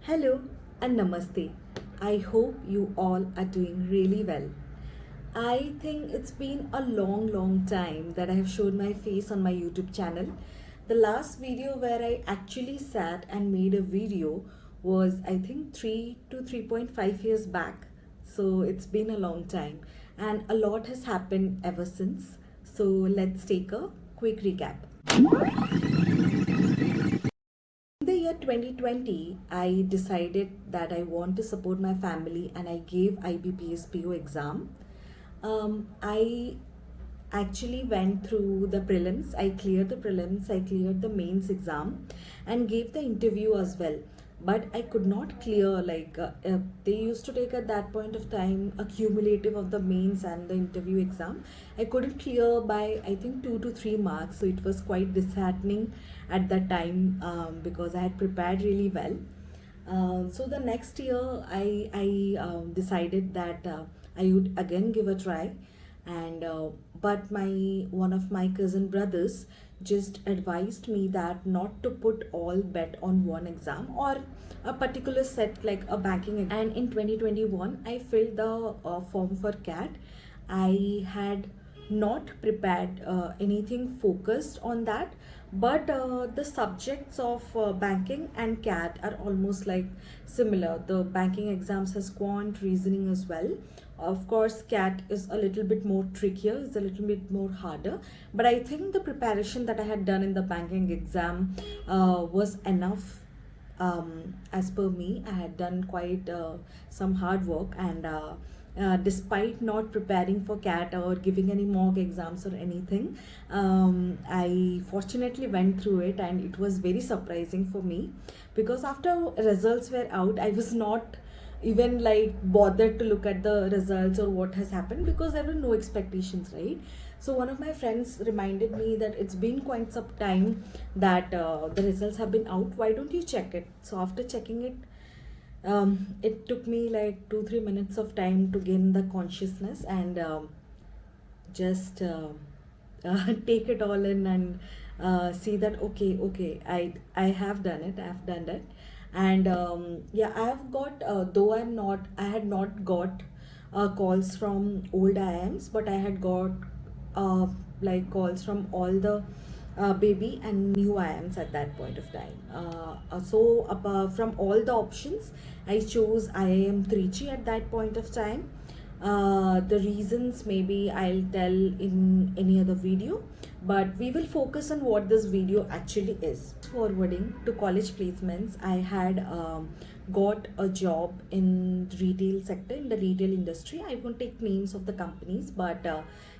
Hello and namaste. I hope you all are doing really well. I think it's been a long time that I have shown my face on my YouTube channel. The last video where I actually sat and made a video was, I think, 3 to 3.5 years back. So it's been a long time and a lot has happened ever since. So let's take a quick recap. In the year 2020, I decided that I want to support my family and I gave IBPSPO exam. I actually went through the prelims. I cleared the prelims, I cleared the mains exam and gave the interview as well. But I could not clear, they used to take at that point of time a cumulative of the mains and the interview exam. I couldn't clear by, I think, 2 to 3 marks. So it was quite disheartening at that time, because I had prepared really well. So the next year, I decided that I would again give a try, and but my one of my cousin brothers just advised me that not to put all bet on one exam or a particular set like a banking exam. And in 2021, I filled the form for CAT. I had not prepared anything focused on that, but the subjects of banking and CAT are almost like similar. The banking exams has quant reasoning as well. Of course, CAT is a little bit more trickier, it's a little bit more harder, but I think the preparation that I had done in the banking exam was enough. As per me, I had done quite some hard work, and despite not preparing for CAT or giving any mock exams or anything, I fortunately went through it, and it was very surprising for me because after results were out, I was not even like bothered to look at the results or what has happened because there were no expectations, right? So one of my friends reminded me that it's been quite some time that the results have been out. Why don't you check it? So after checking it, it took me like 2 3 minutes of time to gain the consciousness and just take it all in and see that okay, I have done it. I've done it, and yeah, I have got though I had not got calls from old IIMs, but I had got uh, like calls from all the baby and new IIMs at that point of time. From all the options, I chose IIM Trichy at that point of time. The reasons maybe I'll tell in any other video, but we will focus on what this video actually is. Forwarding to college placements, I had got a job in retail sector, in the retail industry. I won't take names of the companies, but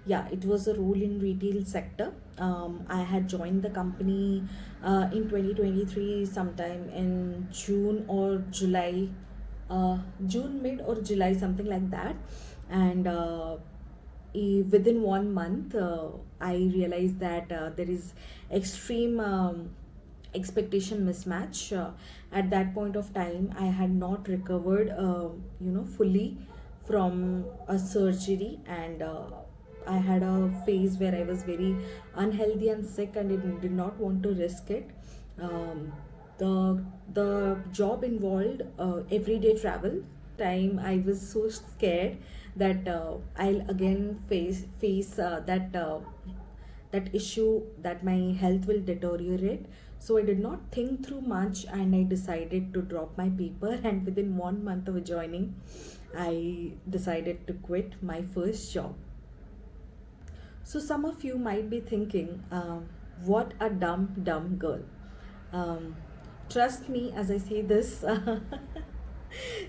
yeah, it was a role in retail sector. I had joined the company in 2023 sometime in June or July, June mid or July, something like that. And within 1 month, I realized that there is extreme expectation mismatch. At that point of time, I had not recovered, fully from a surgery, and I had a phase where I was very unhealthy and sick, and did not want to risk it. Um, the job involved everyday travel. Time I was so scared that I'll again face that issue, that my health will deteriorate. So I did not think through much, and I decided to drop my paper. And within 1 month of joining, I decided to quit my first job. So some of you might be thinking, what a dumb girl. Um, Trust me as I say this,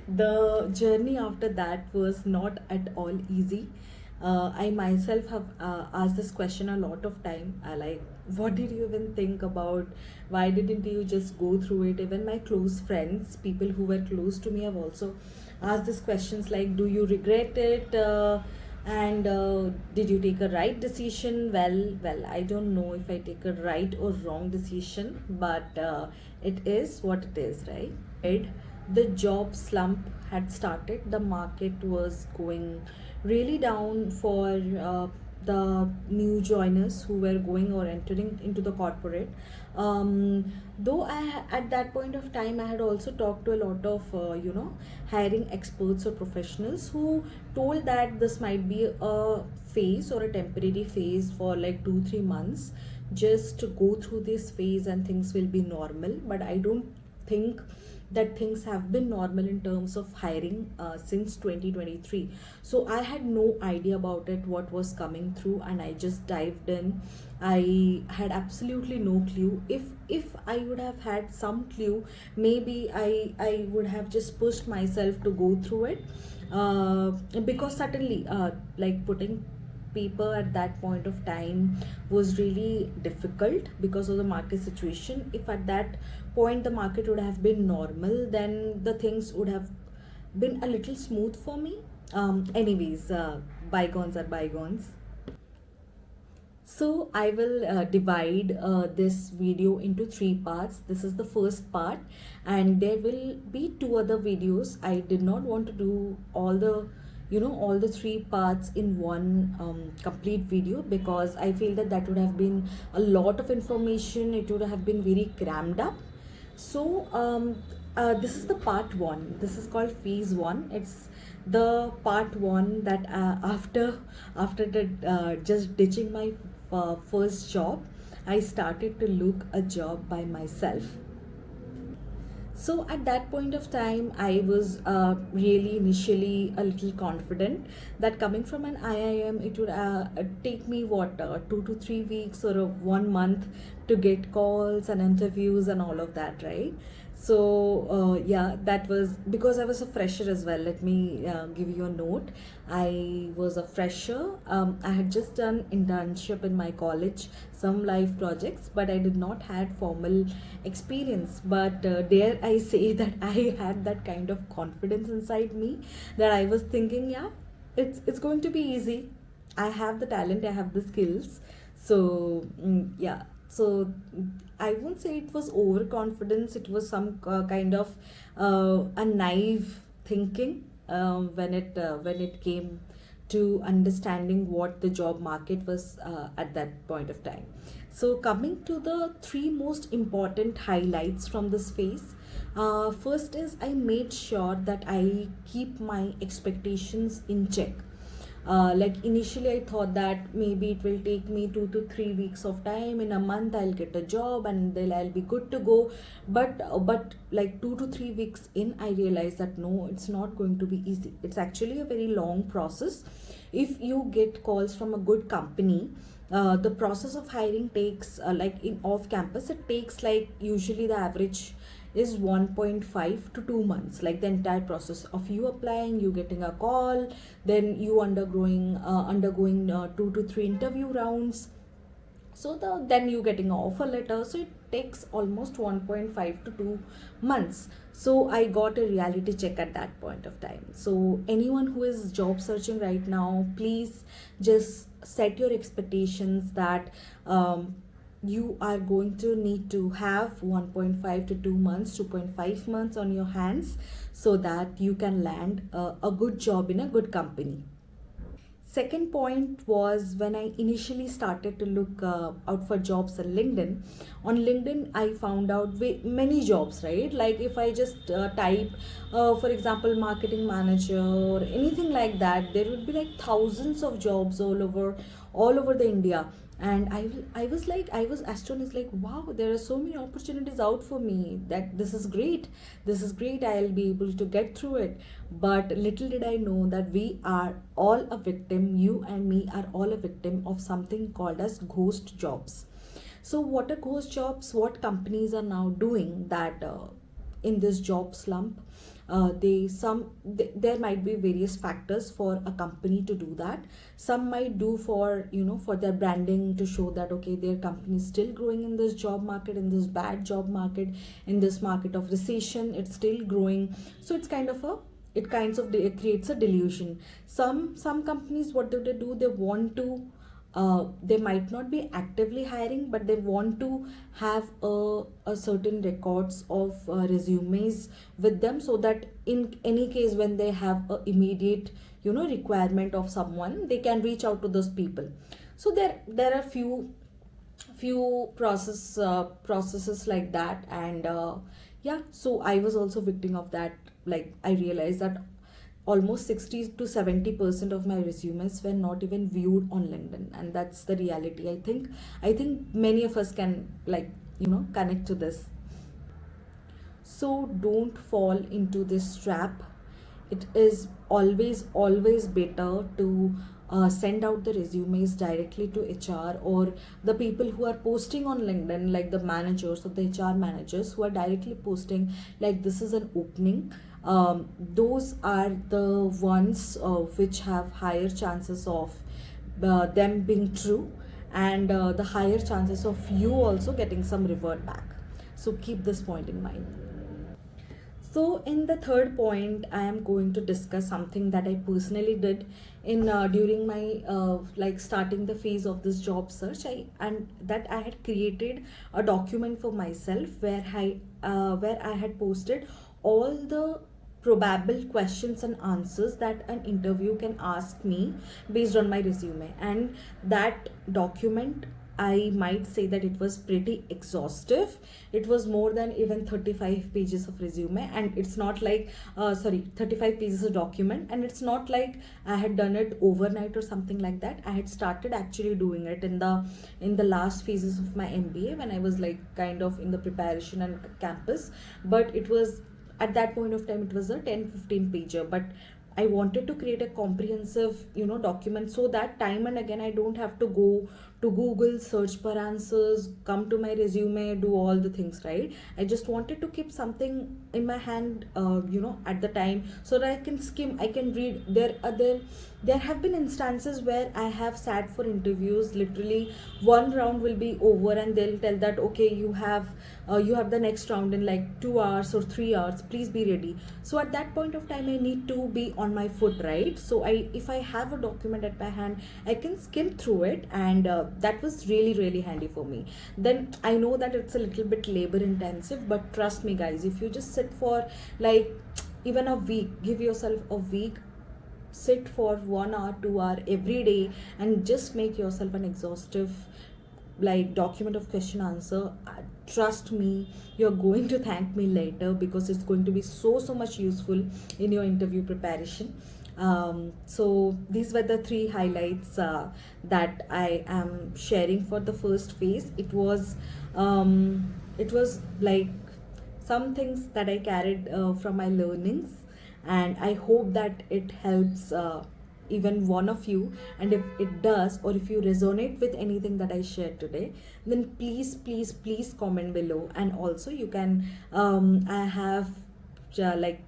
the journey after that was not at all easy. I myself have asked this question a lot of time. Like, what did you even think about? Why didn't you just go through it? Even my close friends, people who were close to me, have also asked these questions like, do you regret it? And did you take a right decision? Well, I don't know if I take a right or wrong decision, but it is what it is, right? The job slump had started. The market was going really down for the new joiners who were going or entering into the corporate. Though at that point of time I had also talked to a lot of hiring experts or professionals who told that this might be a phase or a temporary phase for like 2-3 months. Just to go through this phase and things will be normal. But I don't think that things have been normal in terms of hiring since 2023. So I had no idea about it, what was coming through, and I just dived in. I had absolutely no clue. If I would have had some clue, maybe I would have just pushed myself to go through it. Because certainly, like putting paper at that point of time was really difficult because of the market situation. If at that point the market would have been normal, then the things would have been a little smooth for me. Anyways, bygones are bygones. So I will divide this video into three parts. This is the first part, and there will be two other videos. I did not want to do all the three parts in one complete video, because I feel that that would have been a lot of information. It would have been very crammed up. So this is the part one. This is called phase one. It's the part one that after just ditching my first job, I started to look a job by myself. So at that point of time, I was really initially a little confident that coming from an IIM, it would take me what 2 to 3 weeks or 1 month to get calls and interviews and all of that, right? So yeah, that was because I was a fresher as well. Let me give you a note. I was a fresher. I had just done internship in my college, some live projects, but I did not had formal experience. But dare I say that I had that kind of confidence inside me that I was thinking, yeah, it's going to be easy. I have the talent, I have the skills. So yeah, so I won't say it was overconfidence. It was some kind of a naive thinking when it came to understanding what the job market was at that point of time. So coming to the three most important highlights from this phase. First is I made sure that I keep my expectations in check. Like initially I thought that maybe it will take me 2 to 3 weeks of time. In a month I'll get a job and then I'll be good to go. But like 2 to 3 weeks in, I realized that no, it's not going to be easy. It's actually a very long process. If you get calls from a good company, the process of hiring takes like in off campus, it takes like usually the average is 1.5 to 2 months, like the entire process of you applying, you getting a call, then you undergoing 2 to 3 interview rounds, so then you getting an offer letter. So it takes almost 1.5 to 2 months. So I got a reality check at that point of time. So anyone who is job searching right now, please just set your expectations that you are going to need to have 1.5 to 2 months, 2.5 months on your hands, so that you can land a good job in a good company. Second point was when I initially started to look out for jobs on LinkedIn. On LinkedIn, I found out many jobs, right? Like if I just type, for example, marketing manager or anything like that, there would be like thousands of jobs all over the India. And I was like, I was astonished, like, wow, there are so many opportunities out for me, that this is great. This is great. I'll be able to get through it. But little did I know that we are all a victim, you and me are all a victim of something called as ghost jobs. So what are ghost jobs? What companies are now doing that in this job slump? There might be various factors for a company to do that. Some might do for for their branding, to show that okay, their company is still growing in this job market, in this bad job market, in this market of recession, it's still growing. So it creates a delusion. Some companies, what do? They want to they might not be actively hiring, but they want to have a certain records of resumes with them, so that in any case when they have a immediate requirement of someone, they can reach out to those people. So there are few processes like that. And yeah, so I was also victim of that. Like, I realized that almost 60 to 70% of my resumes were not even viewed on LinkedIn, and that's the reality. I think many of us can, like, connect to this. So don't fall into this trap. It is always better to send out the resumes directly to HR, or the people who are posting on LinkedIn, like the managers or the HR managers who are directly posting, like, this is an opening. Those are the ones which have higher chances of them being true, and the higher chances of you also getting some reward back. So keep this point in mind. So, in the third point, I am going to discuss something that I personally did in during my like starting the phase of this job search. I had created a document for myself where I had posted all the probable questions and answers that an interview can ask me based on my resume. And that document, I might say that it was pretty exhaustive. It was more than even 35 pages of resume, and it's not like, 35 pages of document, and it's not like I had done it overnight or something like that. I had started actually doing it in the last phases of my MBA, when I was like kind of in the preparation and campus. But it was, at that point of time, it was a 10-15 pager, but I wanted to create a comprehensive document, so that time and again I don't have to go to Google, search for answers, come to my resume, do all the things, right? I just wanted to keep something in my hand, at the time, so that I can skim, I can read. There have been instances where I have sat for interviews. Literally, one round will be over, and they'll tell that, okay, you have the next round in like 2 hours or 3 hours. Please be ready. So at that point of time, I need to be on my foot, right? So if I have a document at my hand, I can skim through it, and that was really handy for me. Then I know that it's a little bit labor intensive, but trust me, guys, if you just sit for like even a week, give yourself a week, sit for 1 hour, 2 hour every day, and just make yourself an exhaustive like document of question answer. Trust me, you're going to thank me later, because it's going to be so much useful in your interview preparation. So these were the three highlights that I am sharing for the first phase. It was like some things that I carried from my learnings, and I hope that it helps even one of you. And if it does, or if you resonate with anything that I shared today, then please comment below. And also you can I have like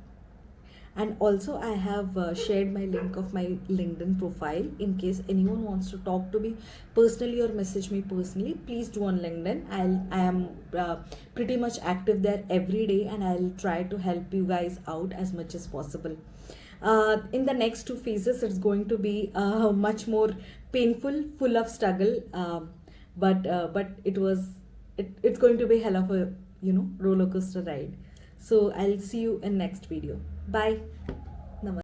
and also I have shared my link of my LinkedIn profile, in case anyone wants to talk to me personally or message me personally. Please do on LinkedIn. I am pretty much active there every day, and I'll try to help you guys out as much as possible. In the next two phases, it's going to be much more painful, full of struggle, but it's going to be hell of a roller coaster ride. So I'll see you in next video. Bye.